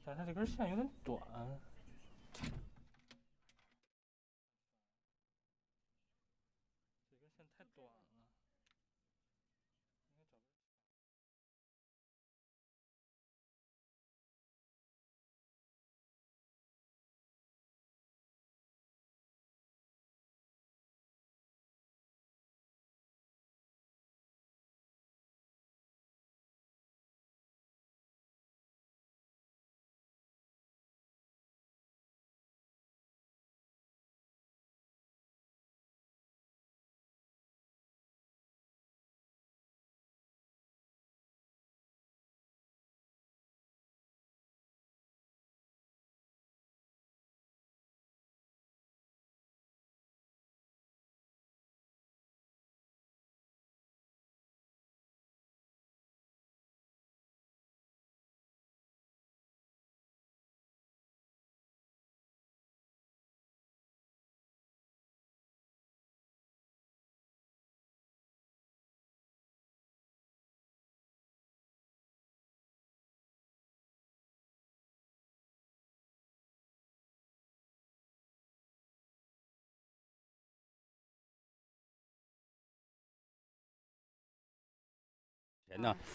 但它这根线有点短。这根线太短了。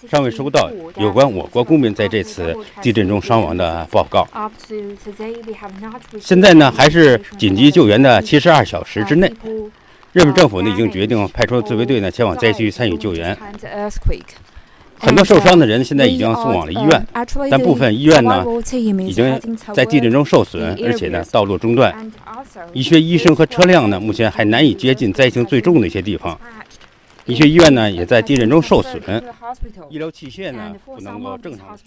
尚未收到有关我国公民在这次地震中伤亡的报告。现在呢，还是紧急救援的72小时之内。日本政府呢已经决定派出自卫队呢前往灾区参与救援。很多受伤的人现在已经送往了医院，但部分医院呢已经在地震中受损，而且呢道路中断。一些医生和车辆呢目前还难以接近灾情最重的一些地方。一些医院呢也在地震中受损，医疗器械呢不能够正常。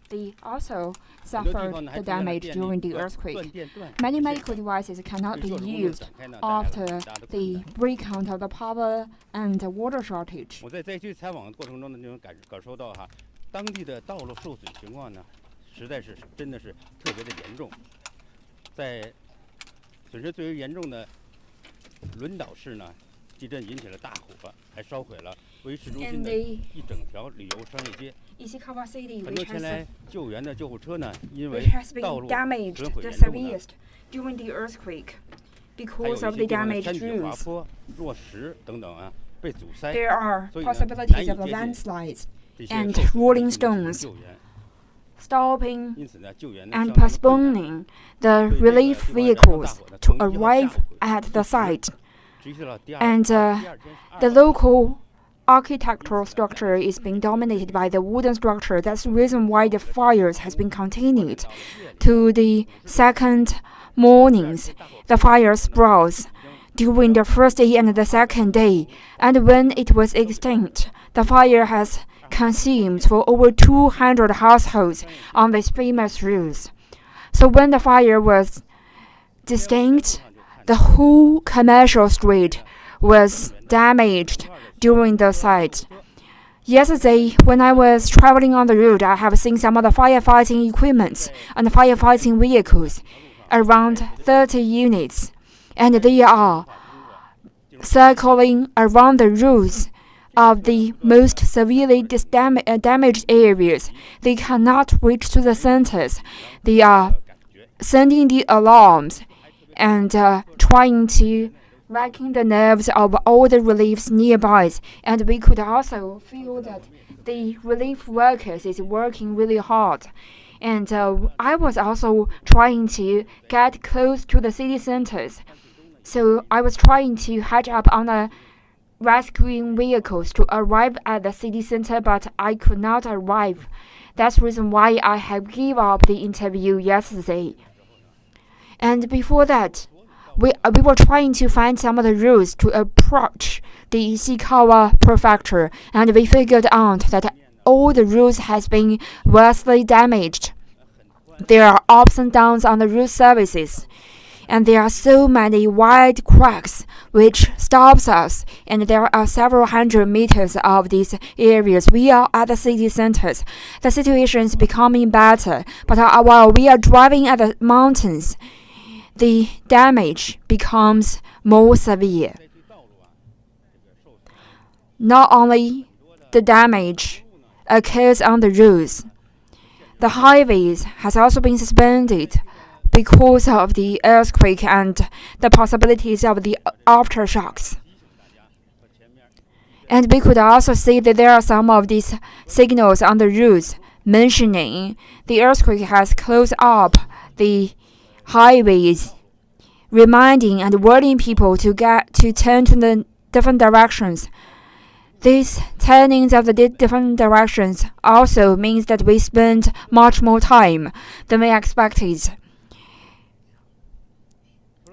They also suffered the damage during the earthquake. Many medical devices cannot be used after the breakout of the power and water shortage. 我在灾区采访的过程中呢，就能感受到当地的道路受损情况呢，实在是真的是特别的严重。在损失最为严重的轮岛市呢，地震引起了大火，还烧毁了位于市中心的一整条旅游商业街。Ishikawa City, 很多前来救援的救护车呢，因为道路 damaged 损毁 the 严重呢， severest during the earthquake 还有 because 一 of 些 the 地方的 damaged 山体滑 roofs. 坡、落石等等被阻塞， There are 所以呢 possibilities of 难以接近 landslides 这些 and 受损的 rolling 人进行 stones. 救援。 stopping 因此呢，救援 and 相当困难。 postponing the relief vehicles to arrive at the site. 持续到第二 And 第二天 the local architectural structure is being dominated by the wooden structure. That's the reason why the fires has been continued. To the second mornings, the fire sprouts during the first day and the second day. And when it was extinct, the fire has consumed for over 200 households on these famous roofs. So when the fire was distinct, the whole commercial street was damaged during the site. Yesterday, when I was traveling on the road, I have seen some of the firefighting equipment and firefighting vehicles, around 30 units, and they are circling around the roofs of the most severely damaged areas. They cannot reach to the centers. They are sending the alarms and trying to racking the nerves of all the reliefs nearby. And we could also feel that the relief workers is working really hard. And I was also trying to get close to the city centers. So I was trying to catch up on the rescuing vehicles to arrive at the city center, but I could not arrive. That's the reason why I have given up the interview yesterday. And before that, we were trying to find some of the routes to approach the Ishikawa prefecture, and we figured out that all the routes has been vastly damaged. There are ups and downs on the route services, and there are so many wide cracks which stops us, and there are several hundred meters of these areas. We are at the city centers. The situation is becoming better, but while we are driving at the mountains, the damage becomes more severe. Not only the damage occurs on the roads, The highways has also been suspended because of the earthquake and the possibilities of the aftershocks. And we could also see that there are some of these signals on the roads mentioning the earthquake has closed up the highways, reminding and warning people to turn to the different directions. These turnings of the different directions also means that we spend much more time than we expected.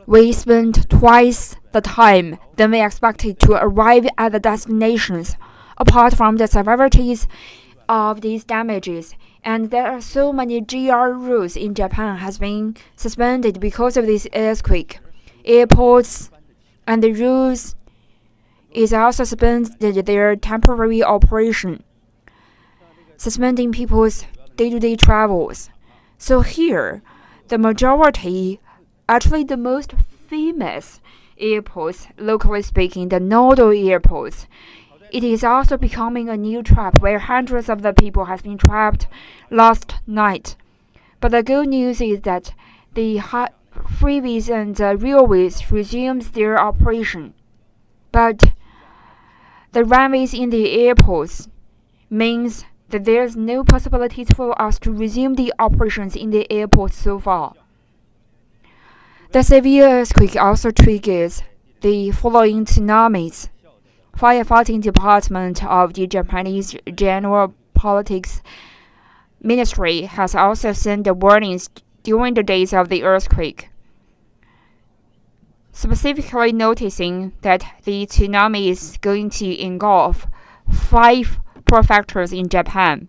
We spend twice the time than we expected to arrive at the destinations, apart from the severities of these damages. And there are so many GR routes in Japan has been suspended because of this earthquake. Airports and the roads is also suspended their temporary operation, suspending people's day-to-day travels. So here, the majority, actually the most famous airports, locally speaking, the nodal airports, it is also becoming a new trap where hundreds of the people has been trapped last night. But the good news is that the freeways and railways resumes their operation. But the runways in the airports means that there's no possibilities for us to resume the operations in the airports so far. The severe earthquake also triggers the following tsunamis. Firefighting Department of the Japanese General Politics Ministry has also sent the warnings during the days of the earthquake, specifically noticing that the tsunami is going to engulf 5 prefectures in Japan.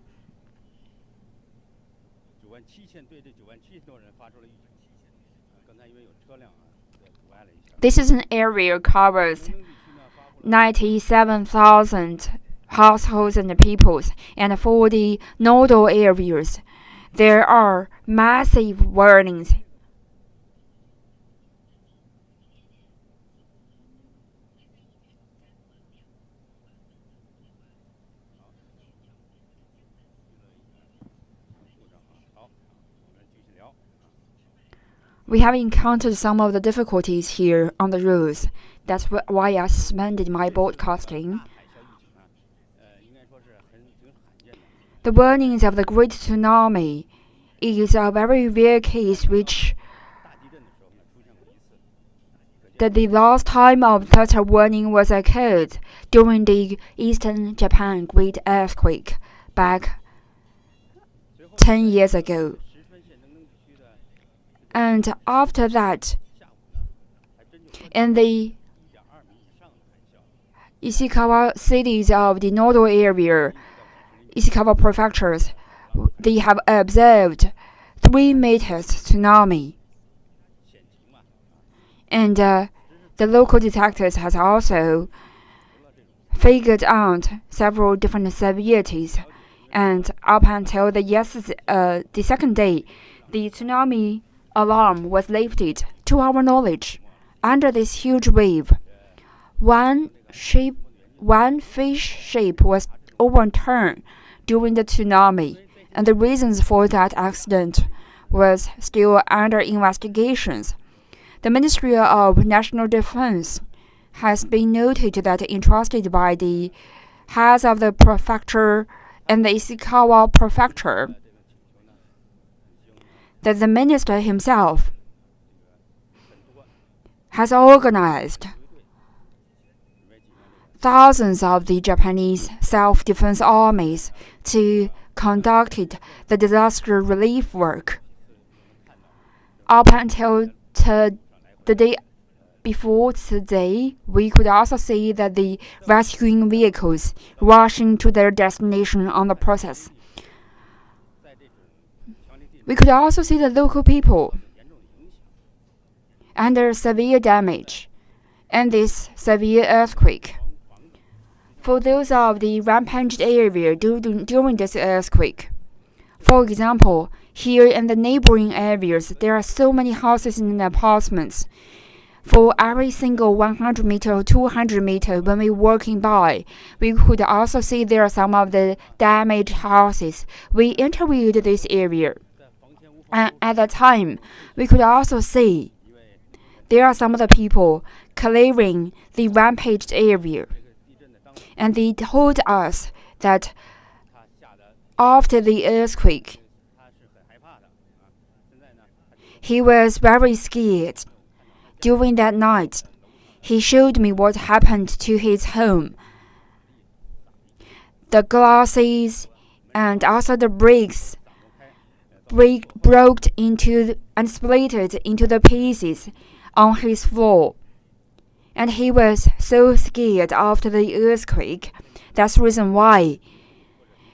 This is an area covers 97,000 households and peoples, and for the nodal areas, there are massive warnings. We have encountered some of the difficulties here on the roads. That's why I suspended my broadcasting. The warnings of the Great Tsunami is a very rare case that the last time of such a warning was occurred during the Eastern Japan Great Earthquake back 10 years ago. And after that, in the Ishikawa cities of the nodal area, Ishikawa prefectures, they have observed 3 meters tsunami. And the local detectives has also figured out several different severities. And up until the second day, the tsunami alarm was lifted. To our knowledge, under this huge wave, one fish ship was overturned during the tsunami, and the reasons for that accident was still under investigations. The Ministry of National Defense has been noted that entrusted by the heads of the prefecture and the Ishikawa prefecture, that the minister himself has organized thousands of the Japanese self-defense armies to conduct the disaster relief work. Up until the day before today, we could also see that the rescuing vehicles rushing to their destination on the process. We could also see the local people under severe damage in this severe earthquake. For those of the rampaged area during this earthquake, for example, here in the neighboring areas, there are so many houses and apartments. For every single 100 meter or 200 meter when we walking by, we could also see there are some of the damaged houses. We interviewed this area. And at that time, we could also see there are some of the people clearing the rampaged area. And they told us that after the earthquake, he was very scared. During that night, he showed me what happened to his home. The glasses and also the bricks broke into and split into the pieces on his floor. And he was so scared after the earthquake. That's the reason why.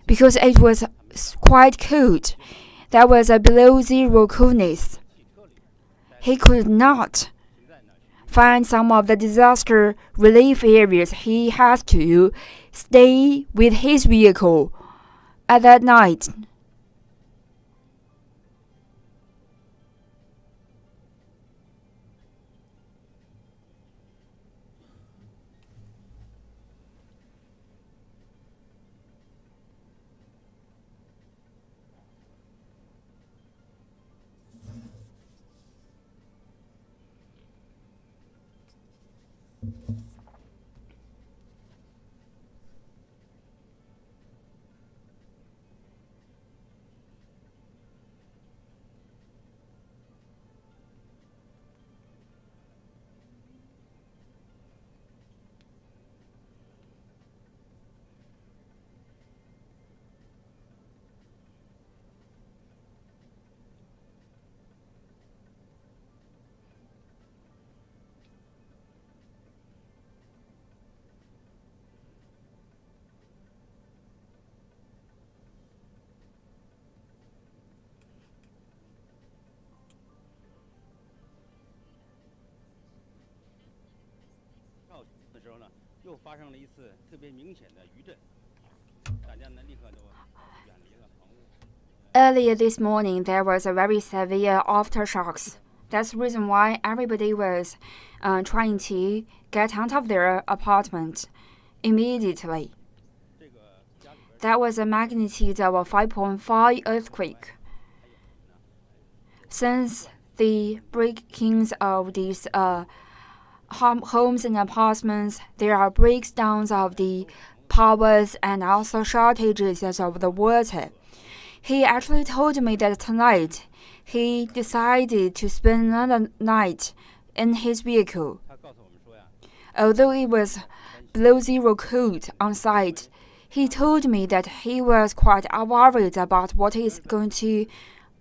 Because it was quite cold. There was a below zero coolness. He could not find some of the disaster relief areas. He has to stay with his vehicle at that night. Earlier this morning, there was a very severe aftershocks. That's the reason why everybody was trying to get out of their apartment immediately. That was a magnitude of a 5.5 earthquake. Since the breakings of these homes and apartments, there are breakdowns of the powers and also shortages of the water. He actually told me that tonight he decided to spend another night in his vehicle. Although it was below zero cold on site, he told me that he was quite worried about what is going to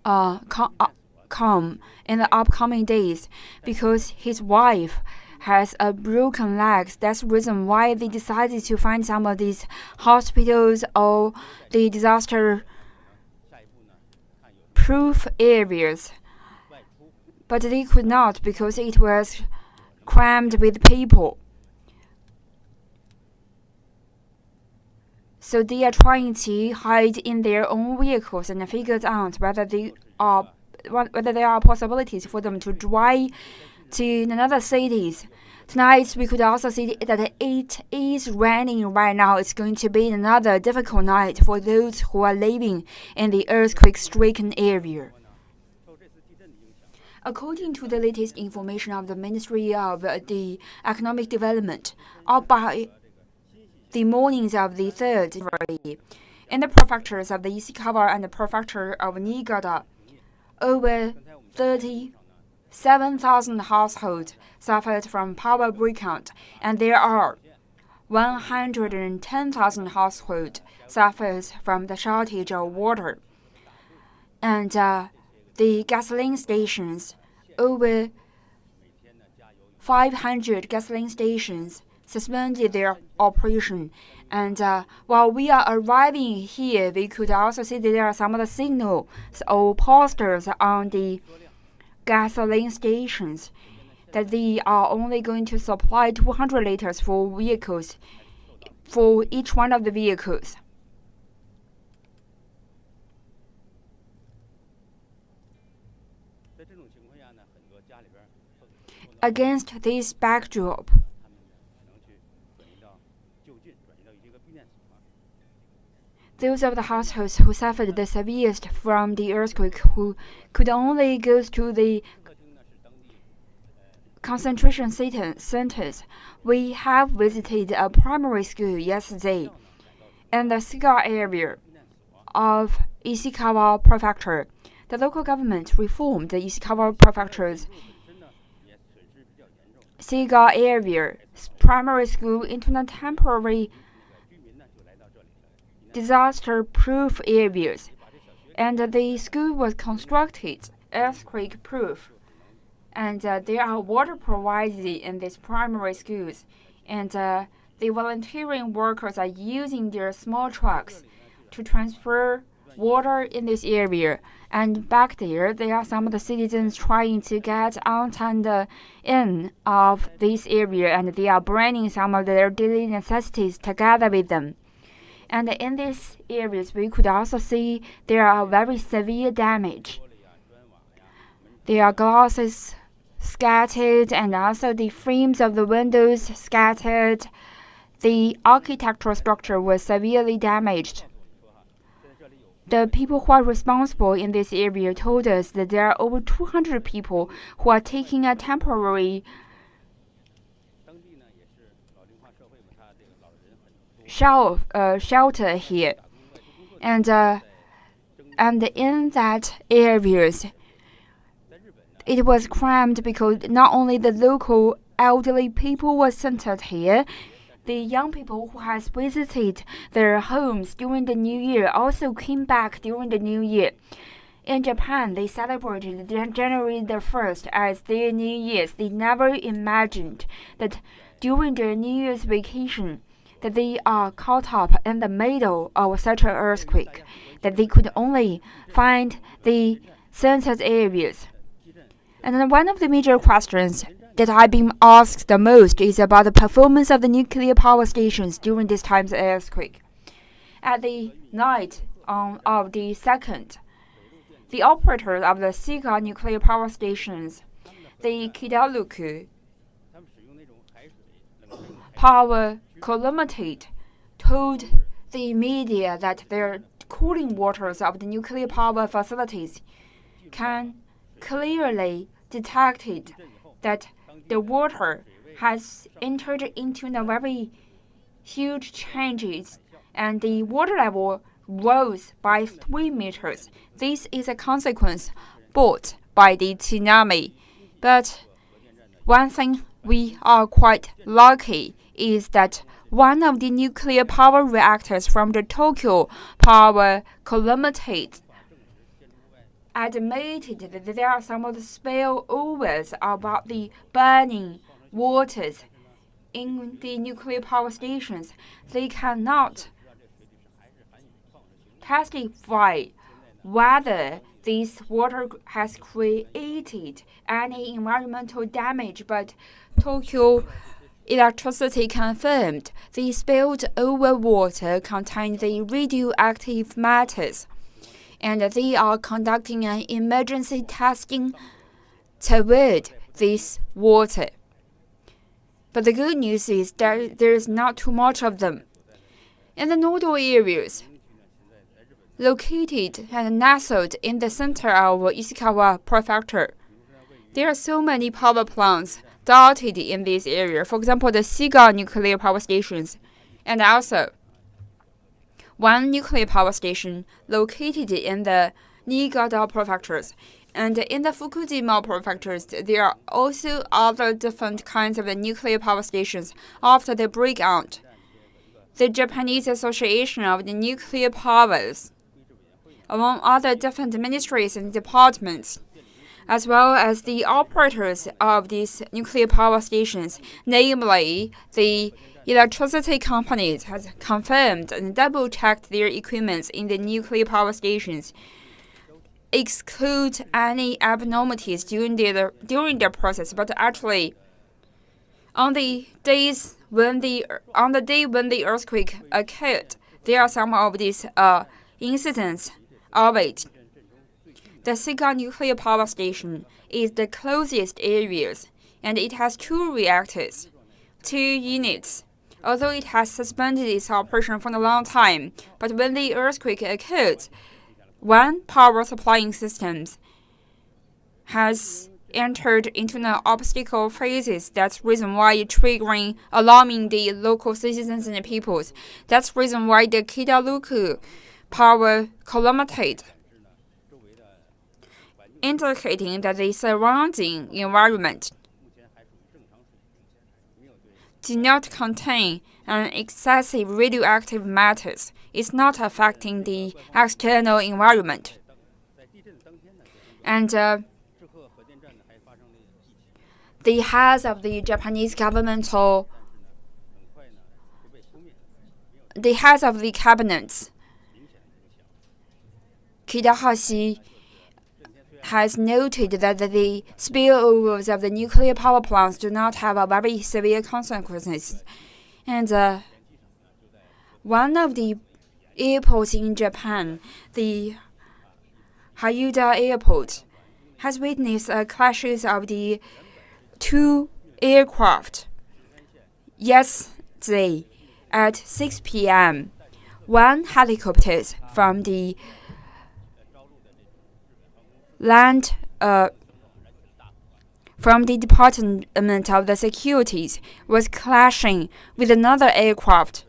come in the upcoming days because his wife has a broken leg. That's the reason why they decided to find some of these hospitals or the disaster-proof areas. But they could not because it was crammed with people. So they are trying to hide in their own vehicles and figure out whether there are possibilities for them to drive to another cities. Tonight we could also see that it is raining right now. It's going to be another difficult night for those who are living in the earthquake-stricken area. According to the latest information of the Ministry of the Economic Development, by the mornings of the 3rd February, in the prefectures of the Ishikawa and the prefecture of Niigata, over 37,000 households suffered from power breakout, and there are 110,000 households suffers from the shortage of water. And the gasoline stations, over 500 gasoline stations suspended their operation. And while we are arriving here, we could also see that there are some of the signals or posters on the gasoline stations that they are only going to supply 200 liters for vehicles, for each one of the vehicles. Against this backdrop, those of the households who suffered the severest from the earthquake who could only go to the concentration centers. We have visited a primary school yesterday in the Siga area of Ishikawa prefecture. The local government reformed the Ishikawa prefecture's Siga area primary school into a temporary disaster-proof areas, and the school was constructed earthquake-proof. And there are water provided in these primary schools, and the volunteering workers are using their small trucks to transfer water in this area. And back there are some of the citizens trying to get out and in of this area, and they are bringing some of their daily necessities together with them. And in these areas, we could also see there are very severe damage. There are glasses scattered, and also the frames of the windows scattered. The architectural structure was severely damaged. The people who are responsible in this area told us that there are over 200 people who are taking a temporary shelter here, and in that areas, it was crammed because not only the local elderly people were centered here, the young people who has visited their homes during the New Year also came back during the New Year. In Japan, they celebrated January the 1st as their New Year's. They never imagined that during their New Year's vacation, that they are caught up in the middle of such an earthquake, that they could only find the censored areas. And then one of the major questions that I've been asked the most is about the performance of the nuclear power stations during this time's earthquake. At the night of the 2nd, the operators of the Siga nuclear power stations, the Kidaluku power colomatate, told the media that their cooling waters of the nuclear power facilities can clearly detect that the water has entered into a very huge changes, and the water level rose by 3 meters. This is a consequence brought by the tsunami. But one thing we are quite lucky is that one of the nuclear power reactors from the Tokyo power colomatate admitted that there are some of the spillovers about the burning waters in the nuclear power stations. They cannot testify whether this water has created any environmental damage, but Tokyo Electricity confirmed the spilled over water contained the radioactive matters, and they are conducting an emergency testing toward this water. But the good news is that there is not too much of them. In the nodal areas, located and nestled in the center of Ishikawa prefecture, there are so many power plants dotted in this area. For example, the Siga nuclear power stations, and also one nuclear power station located in the Niigata prefectures. And in the Fukushima prefectures, there are also other different kinds of the nuclear power stations after the breakout. The Japanese Association of the Nuclear Powers, among other different ministries and departments, as well as the operators of these nuclear power stations, namely the electricity companies, has confirmed and double-checked their equipment in the nuclear power stations, exclude any abnormalities during their process. But actually, on the day when the earthquake occurred, there are some of these incidents of it. The Sega nuclear power station is the closest areas, and it has 2 reactors, 2 units. Although it has suspended its operation for a long time, but when the earthquake occurred, one power supplying system has entered into the obstacle phases. That's reason why it triggering alarming the local citizens and the peoples. That's reason why the Kidaluku power collapsed, indicating that the surrounding environment do not contain an excessive radioactive matters. It's not affecting the external environment. And the heads of the Japanese government or the heads of the cabinets, Kidahashi, has noted that the spillovers of the nuclear power plants do not have a very severe consequences. And one of the airports in Japan, the Haneda Airport, has witnessed clashes of the 2 aircraft. Yesterday at 6 p.m., 1 helicopter from the from the Department of the Securities was clashing with another aircraft.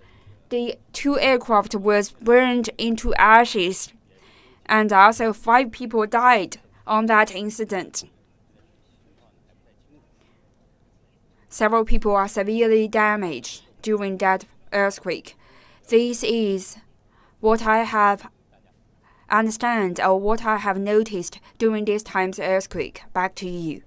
The 2 aircraft was burned into ashes, and also 5 people died on that incident. Several people are severely damaged during that earthquake. This is what I have understand or what I have noticed during this time's earthquake. Back to you.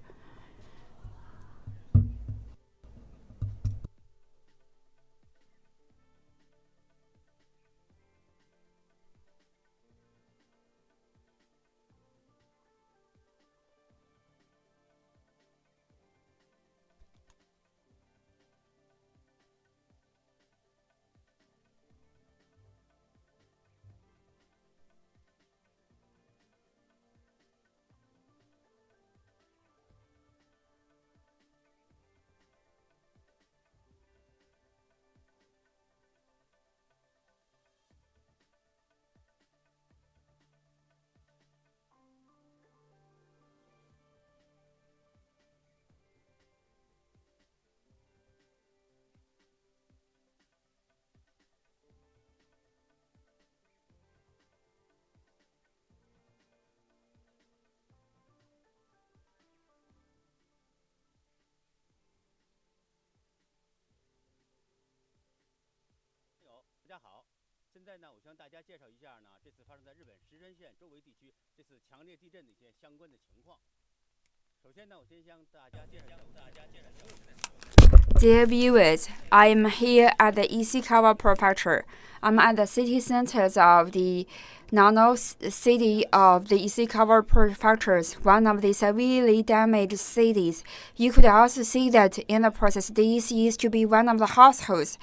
Dear viewers, I am here at the Ishikawa prefecture. I'm at the city centers of the Nano city of the Ishikawa prefectures, one of the severely damaged cities. You could also see that in the process, this used to be one of the households,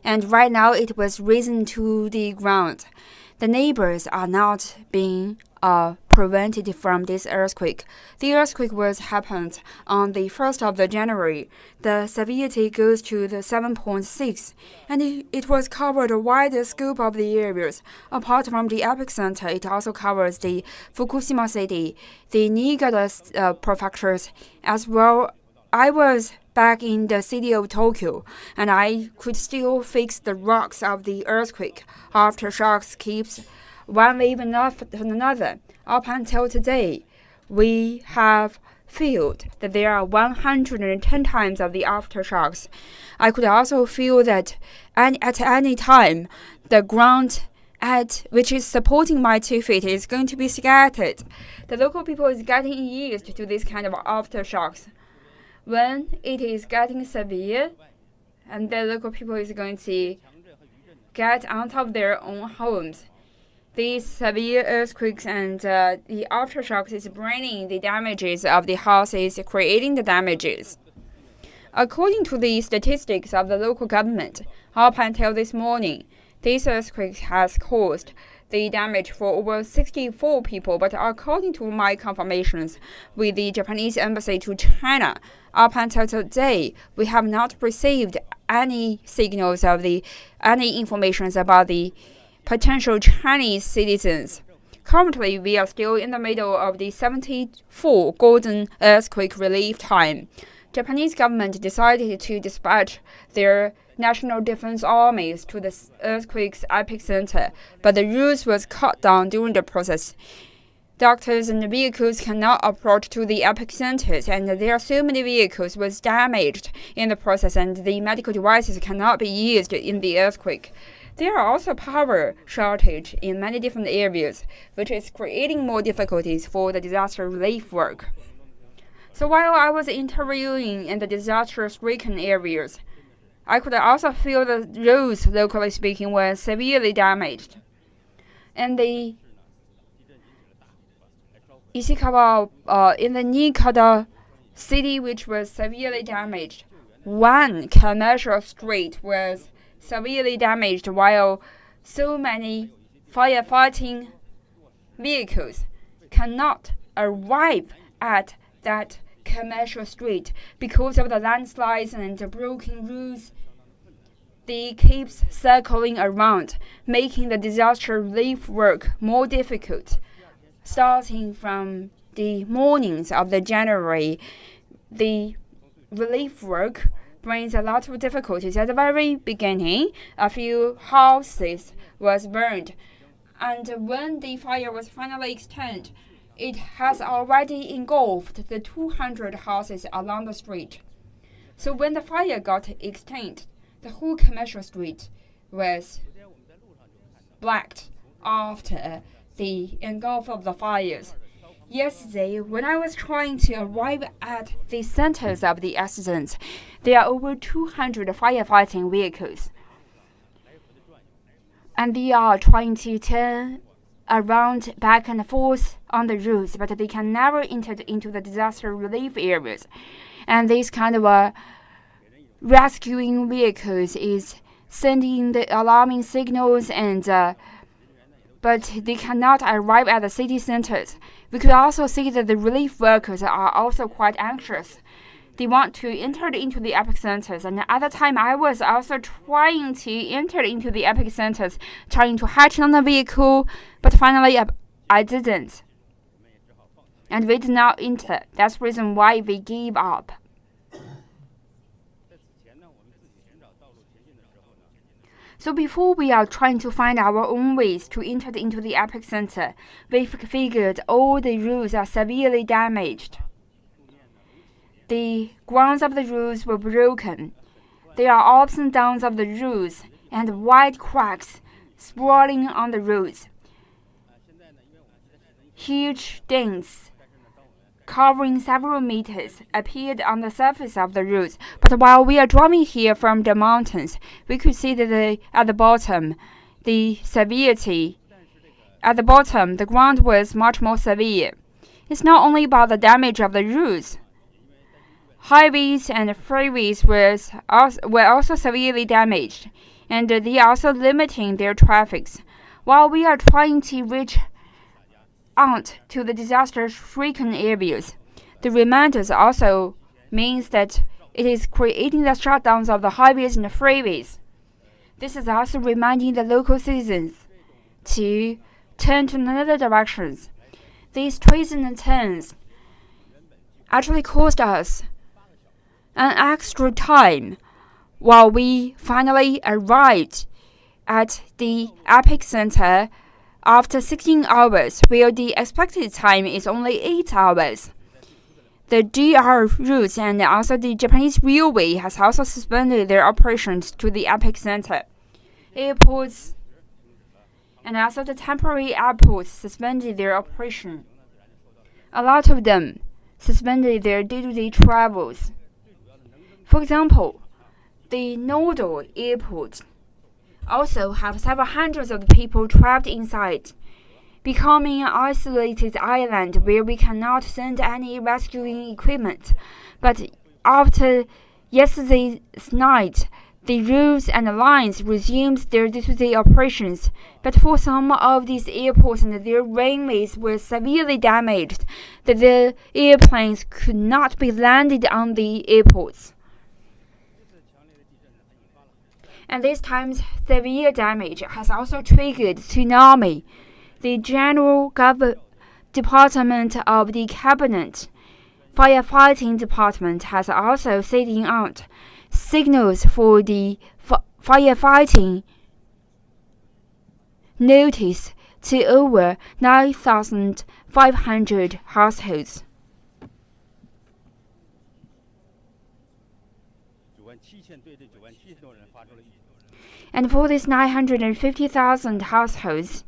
and right now it was risen to the ground. The neighbors are not being prevented from this earthquake. The earthquake happened on the 1st of January. The severity goes to the 7.6, and it was covered a wider scope of the areas. Apart from the epicenter, it also covers the Fukushima city, the Niigata prefectures, as well. I was back in the city of Tokyo, and I could still fix the rocks of the earthquake. Aftershocks keeps one wave after another. Up until today, we have felt that there are 110 times of the aftershocks. I could also feel that at any time, the ground which is supporting my 2 feet is going to be scattered. The local people is getting used to this kind of aftershocks. When it is getting severe, and the local people is going to get out of their own homes. These severe earthquakes and the aftershocks is bringing the damages of the houses, creating the damages. According to the statistics of the local government, up until this morning, this earthquake has caused the damage for over 64 people, but according to my confirmations with the Japanese embassy to China, up until today, we have not received any signals of any information about the potential Chinese citizens. Currently, we are still in the middle of the 74 golden earthquake relief time. Japanese government decided to dispatch their national defense armies to the earthquake's epicenter, but the route was cut down during the process. Doctors and vehicles cannot approach to the epicenters, and there are so many vehicles was damaged in the process, and the medical devices cannot be used in the earthquake. There are also power shortage in many different areas, which is creating more difficulties for the disaster relief work. So while I was interviewing in the disaster-stricken areas, I could also feel the roads, locally speaking, were severely damaged. In the Ishikawa, in the Niigata city, which was severely damaged, one commercial street was severely damaged, while so many firefighting vehicles cannot arrive at that commercial street because of the landslides and the broken roofs. They keep circling around, making the disaster relief work more difficult. Starting from the mornings of the January, the relief work brings a lot of difficulties. At the very beginning, a few houses was burned, and when the fire was finally extinguished, it has already engulfed the 200 houses along the street. So when the fire got extinct, the whole commercial street was blacked after the engulf of the fires. Yesterday, when I was trying to arrive at the centers of the accidents, there are over 200 firefighting vehicles, and they are trying to turn around back and forth on the roads, but they can never enter into the disaster relief areas. And this kind of rescuing vehicles is sending the alarming signals, but they cannot arrive at the city centers. We could also see that the relief workers are also quite anxious. They want to enter into the epicenters, and at the time I was also trying to enter into the epicenters, trying to hatch on the vehicle, but finally I didn't. And we did not enter. That's the reason why we gave up. So before we are trying to find our own ways to enter into the epicenter, we figured all the roads are severely damaged. The grounds of the roads were broken. There are ups and downs of the roads, and wide cracks sprawling on the roads. Huge dents covering several meters appeared on the surface of the roads, but while we are driving here from the mountains, we could see that at the bottom, the ground was much more severe. It's not only about the damage of the roads. Highways and freeways were also severely damaged, and they are also limiting their traffic. While we are trying to reach out to the disaster-stricken areas, the reminders also means that it is creating the shutdowns of the highways and the freeways. This is also reminding the local citizens to turn to another directions. These twists and turns actually cost us an extra time while we finally arrived at the epicenter after 16 hours, while the expected time is only 8 hours. The DR routes and also the Japanese railway has also suspended their operations to the epicenter. Airports and also the temporary airports suspended their operation. A lot of them suspended their day-to-day travels. For example, the Nodo airport also have several hundreds of people trapped inside, becoming an isolated island where we cannot send any rescuing equipment. But after yesterday's night, the roads and lines resumed their day-to-day operations, but for some of these airports and their runways were severely damaged, that the airplanes could not be landed on the airports. And this time's severe damage has also triggered tsunami. The General Department of the Cabinet Firefighting Department has also sent out signals for the firefighting notice to over 9,500 households. And for these 950,000 households,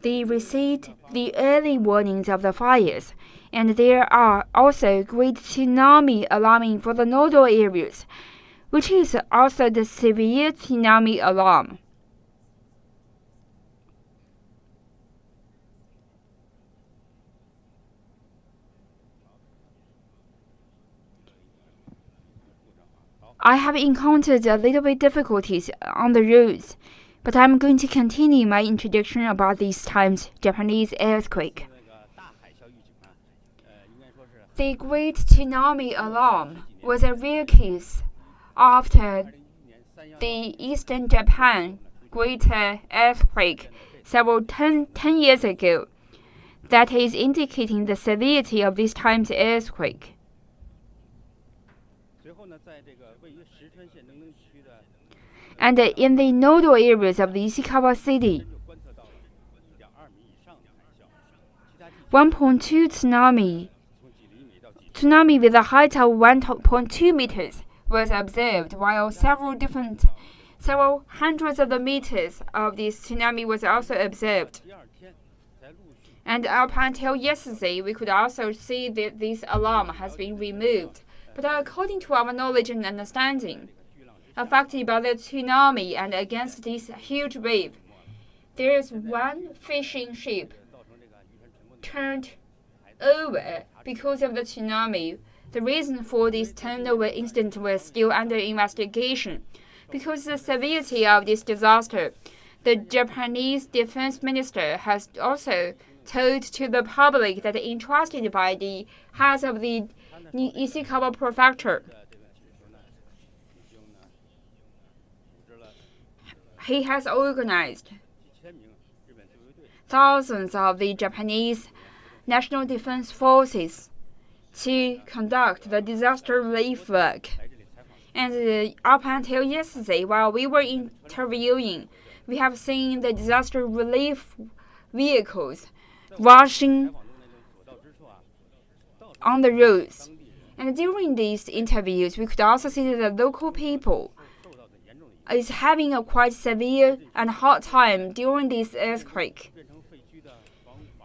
they received the early warnings of the fires, and there are also great tsunami alarming for the nodal areas, which is also the severe tsunami alarm. I have encountered a little bit difficulties on the roads, but I'm going to continue my introduction about this time's Japanese earthquake. The Great Tsunami Alarm was a rare case after the Eastern Japan Great Earthquake several 10 years ago, that is indicating the severity of this time's earthquake. And in the nodal areas of the Ishikawa city, 1.2 tsunami with a height of 1.2 meters was observed, while several hundreds of the meters of this tsunami was also observed. And up until yesterday, we could also see that this alarm has been removed. But according to our knowledge and understanding, affected by the tsunami and against this huge wave, there is one fishing ship turned over because of the tsunami. The reason for this turnover incident was still under investigation. Because of the severity of this disaster, the Japanese defense minister has also told to the public that entrusted by the heads of the Ishikawa prefecture, he has organized thousands of the Japanese National Defense Forces to conduct the disaster relief work. And up until yesterday, while we were interviewing, we have seen the disaster relief vehicles rushing on the roads. And during these interviews, we could also see that the local people is having a quite severe and hard time during this earthquake.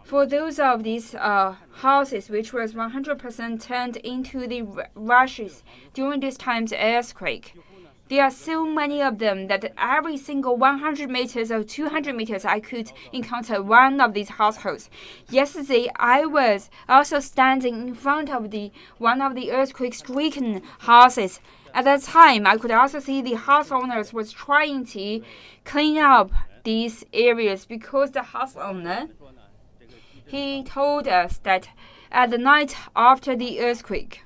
For those of these houses which was 100% turned into the rushes during this time's earthquake, there are so many of them that every single 100 meters or 200 meters I could encounter one of these households. Yesterday, I was also standing in front of one of the earthquake-stricken houses. At that time, I could also see the house owners was trying to clean up these areas, because the house owner, he told us that at the night after the earthquake,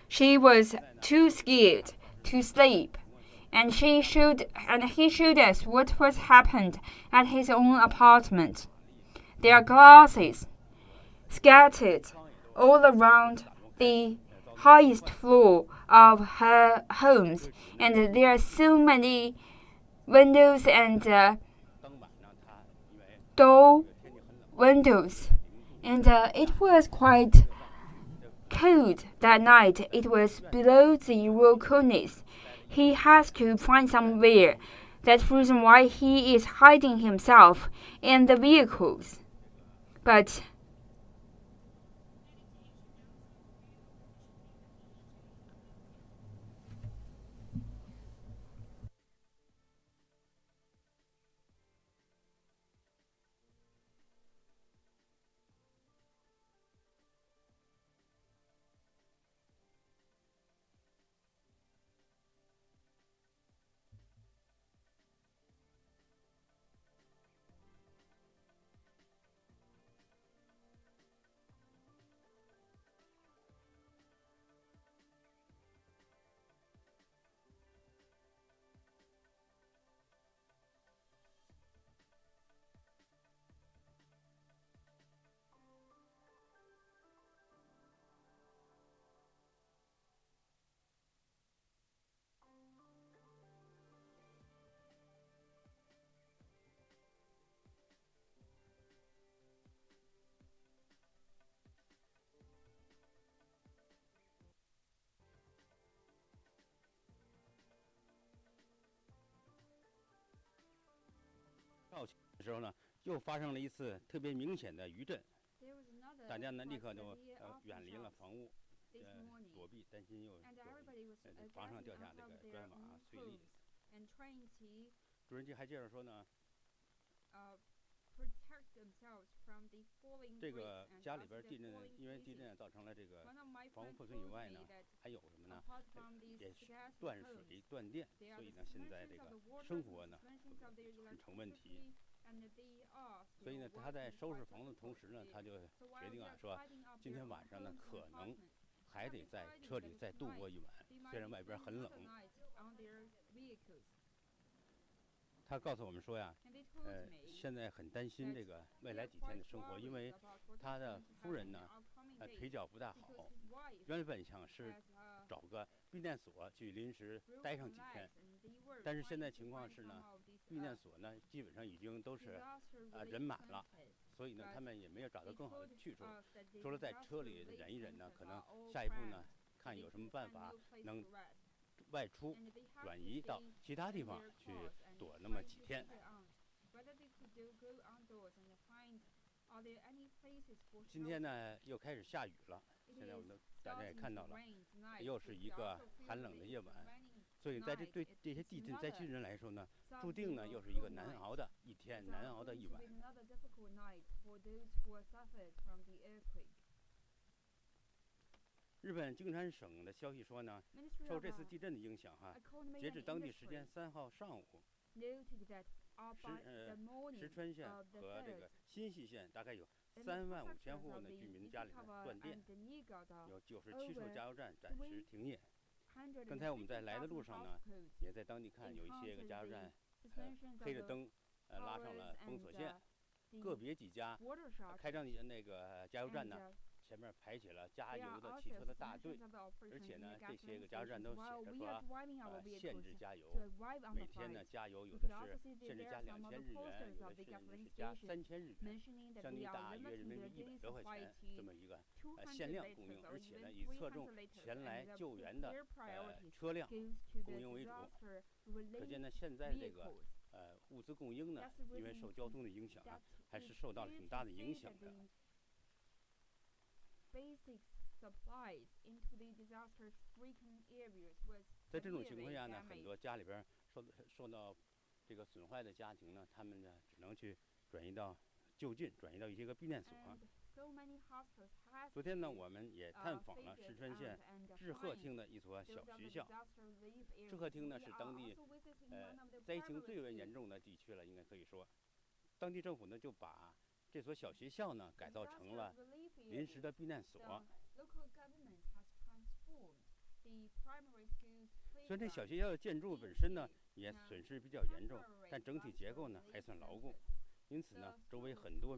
she was too scared to sleep, and he showed us what was happened at his own apartment. There are glasses scattered all around the highest floor of her homes, and there are so many windows and door windows, and it was quite cold that night. It was below 0 coldness. He has to find somewhere. That's the reason why he is hiding himself in the vehicles. But 号的时候呢，又发生了一次特别明显的余震，大家呢立刻就远离了房屋，躲避，担心又房上掉下这个砖瓦碎粒。主人机还接着说呢，这个家里边地震，因为地震造成了这个房屋破损以外呢，还有什么呢？也断水断电，所以呢，现在这个生活呢很成问题。所以呢，他在收拾房子的同时呢，他就决定说，今天晚上呢可能还得在车里再度过一晚，虽然外边很冷。他告诉我们说呀，现在很担心这个未来几天的生活，因为他的夫人呢，腿脚不大好，原本想是找个避难所去临时待上几天，但是现在情况是呢，避难所呢基本上已经都是人满了，所以呢他们也没有找到更好的去处，除了在车里忍一忍呢，可能下一步呢看有什么办法能外出转移到其他地方去躲那么几天。今天呢又开始下雨了，现在我们大家也看到了，又是一个寒冷的夜晚，所以在对这些地震灾区人来说呢，注定呢又是一个难熬的一天，难熬的一晚。日本京山省的消息说呢，受这次地震的影响截至当地时间3号上午，石川县和这个新舄县大概有35000户的居民家里断电，有97处加油站暂时停业。刚才我们在来的路上呢，也在当地看有一些个加油站黑着灯，拉上了封锁线，个别几家开张的那个加油站呢，前面排起了加油的汽车的大队，而且呢，这些个加油站都写着说，限制加油，每天呢加油有的是限制加2000日元，有的甚至是加3000日元，相当于大约人民币100多块钱这么一个限量供应，而且呢以侧重前来救援的车辆供应为主。可见呢，现在这个物资供应呢，因为受交通的影响还是受到了挺大的影响的。在这种情况下呢，很多家里边受到这个损坏的家庭呢，他们呢只能去转移到转移到一些个避难所。昨天呢，我们也探访了石川县志贺町的一所小学校。志贺町呢是当地灾情最为严重的地区了，应该可以说，当地政府呢就把这所小学校呢改造成了临时的避难所。虽然这小学校的建筑本身呢也损失比较严重，但整体结构呢还算牢固，因此呢，周围很多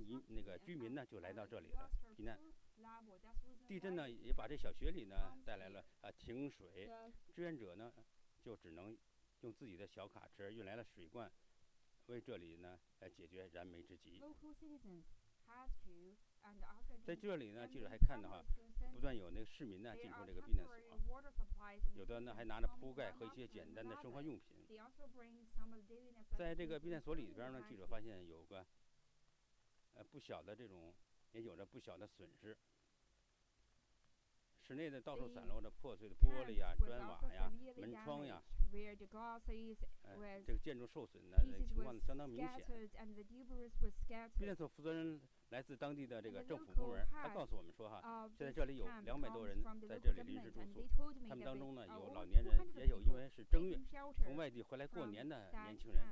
居民呢就来到这里了避难。地震呢也把这小学里呢带来了停水，志愿者呢就只能用自己的小卡车运来了水罐，为这里呢解决燃眉之急。在这里呢，记者还看到不断有那个市民呢进出这个避难所，有的呢还拿着铺盖和一些简单的生活用品。在这个避难所里边呢，记者发现有个不小的这种，也有着不小的损失。室内的到处散落着破碎的玻璃呀、砖瓦呀、门窗呀，这个建筑受损的情况相当明显。避难所负责人来自当地的这个政府部门，他告诉我们说现在这里有200多人在这里临时住宿，他们当中呢有老年人，也有因为是正月从外地回来过年的年轻人。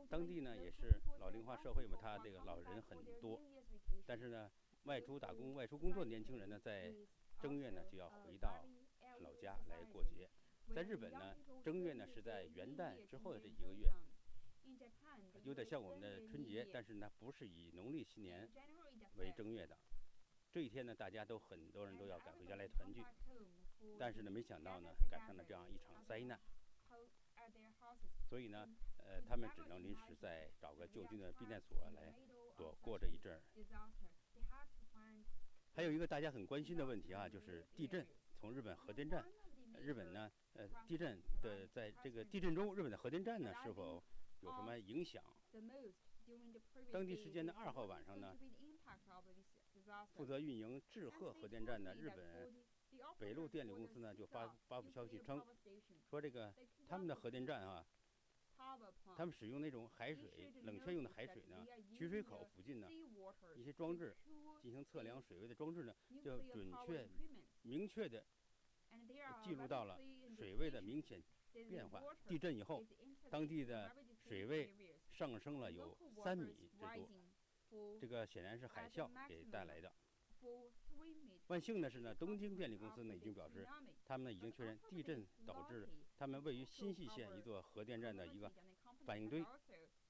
当地呢也是老龄化社会嘛，他这个老人很多，但是呢外出打工、外出工作的年轻人呢，在正月呢就要回到老家来过节。在日本呢，正月呢是在元旦之后的这1个月，有点像我们的春节，但是呢不是以农历新年为正月的。这一天呢，很多人都要赶回家来团聚，但是呢没想到呢赶上了这样一场灾难，所以呢他们只能临时再找个就近的避难所来过这一阵儿。还有一个大家很关心的问题就是地震。从日本核电站，日本呢，地震的在这个地震中，日本的核电站呢是否有什么影响？当地时间的2号晚上呢，负责运营志贺核电站的日本北陆电力公司呢就发布消息称，说这个他们的核电站啊，他们使用那种海水冷却用的海水呢，取水口附近呢一些装置进行测量水位的装置呢，就准确明确的记录到了水位的明显变化。地震以后，当地的水位上升了有3米之多，这个显然是海啸给带来的。万幸的是呢，东京电力公司呢已经表示，他们呢已经确认地震导致他们位于新舄县一座核电站的一个反应堆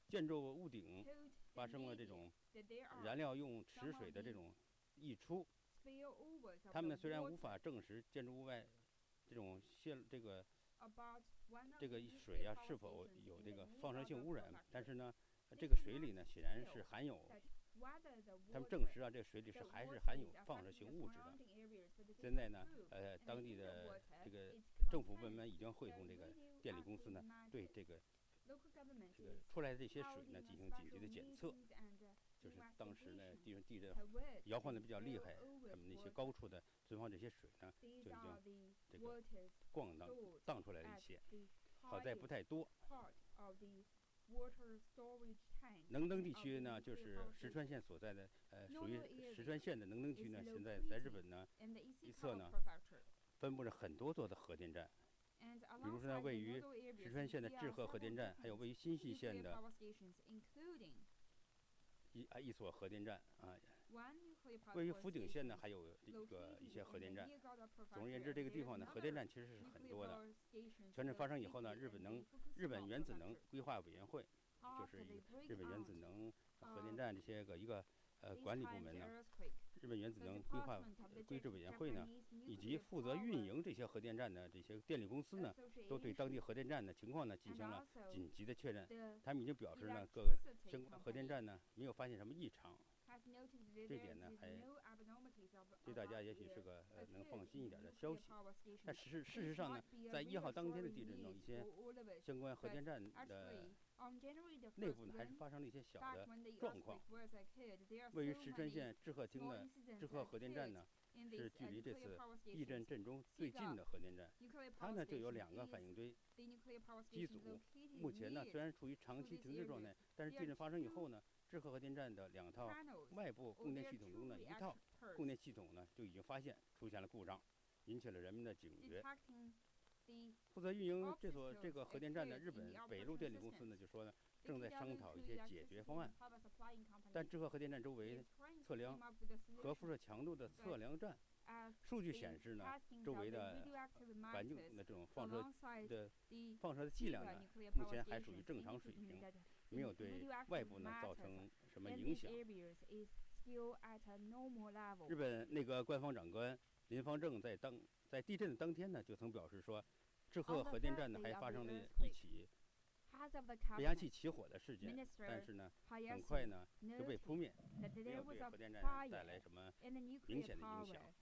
建筑屋顶发生了这种燃料用池水的这种溢出。他们呢虽然无法证实建筑物外这种这个水啊是否有这个放射性污染，但是呢，这个水里呢显然是含有。他们证实啊，这水里还是含有放射性物质的。现在呢，当地的这个政府部门已经会同这个电力公司呢，对这个出来的这些水呢进行紧急的检测。就是当时呢，地震摇晃的比较厉害，他们那些高处的存放这些水呢，就已经这个荡出来了一些，好在不太多。能登地区呢，就是石川县所在的，属于石川县的能登区呢，现在在日本呢一侧呢，分布着很多座的核电站，比如说呢，位于石川县的志贺核电站，还有位于新舄县的一所核电站啊。位于福井县呢，还有一些核电站。总而言之，这个地方呢，核电站其实是很多的。全震发生以后呢，日本原子能规划委员会，就是日本原子能核电站这些一个管理部门呢，日本原子能规制委员会呢，以及负责运营这些核电站的这些电力公司呢，都对当地核电站的情况呢进行了紧急的确认。他们已经表示呢，各个相关核电站呢没有发现什么异常。这点呢，还对大家也许是个能放心一点的消息。但事实上呢，在1号当天的地震中，一些相关核电站的内部呢，还是发生了一些小的状况。位于石川县志贺町的志贺核电站呢，是距离这次地震震中最近的核电站。它呢就有2个反应堆机组，目前呢虽然处于长期停滞状态，但是地震发生以后呢，志贺核电站的2套外部供电系统中的1套供电系统呢就已经发现出现了故障，引起了人们的警觉。负责运营这个核电站的日本北陆电力公司呢就说呢，正在商讨一些解决方案。但志贺核电站周围测量核辐射强度的测量站数据显示呢，周围的环境的这种放射的剂量呢，目前还属于正常水平，没有对外部呢造成什么影响。日本内阁官方长官林方正在地震的当天呢，就曾表示说，志贺核电站呢还发生了一起变压器起火的事件，但是呢，很快呢就被扑灭，没有对核电站带来什么明显的影响。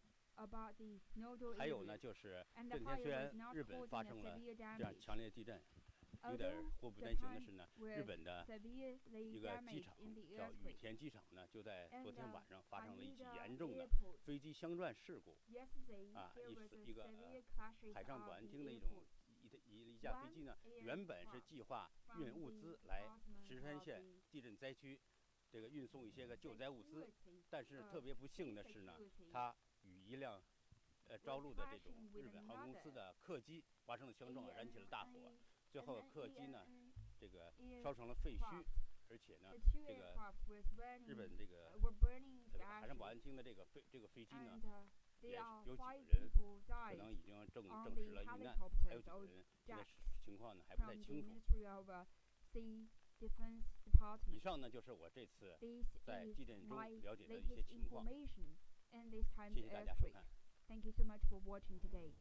还有呢，就是这几天虽然日本发生了这样强烈的地震，有点祸不单行的是呢，日本的一个机场叫羽田机场呢，就在昨天晚上发生了一起严重的飞机相撞事故。一个海上保安厅的一架飞机呢，原本是计划运物资来石川县地震灾区，这个运送一些个救灾物资，但是特别不幸的是呢，它与一辆着陆的这种日本航空公司的客机发生了相撞，燃起了大火。最后客机呢，这个烧成了废墟，而且呢，这个日本这个海上保安厅的这个飞机呢，也有几个人可能已经证实了遇难，还有几个人这个情况呢还不太清楚。以上呢就是我这次在地震中了解的一些情况，谢谢大家收看。Thank you so much for watching today.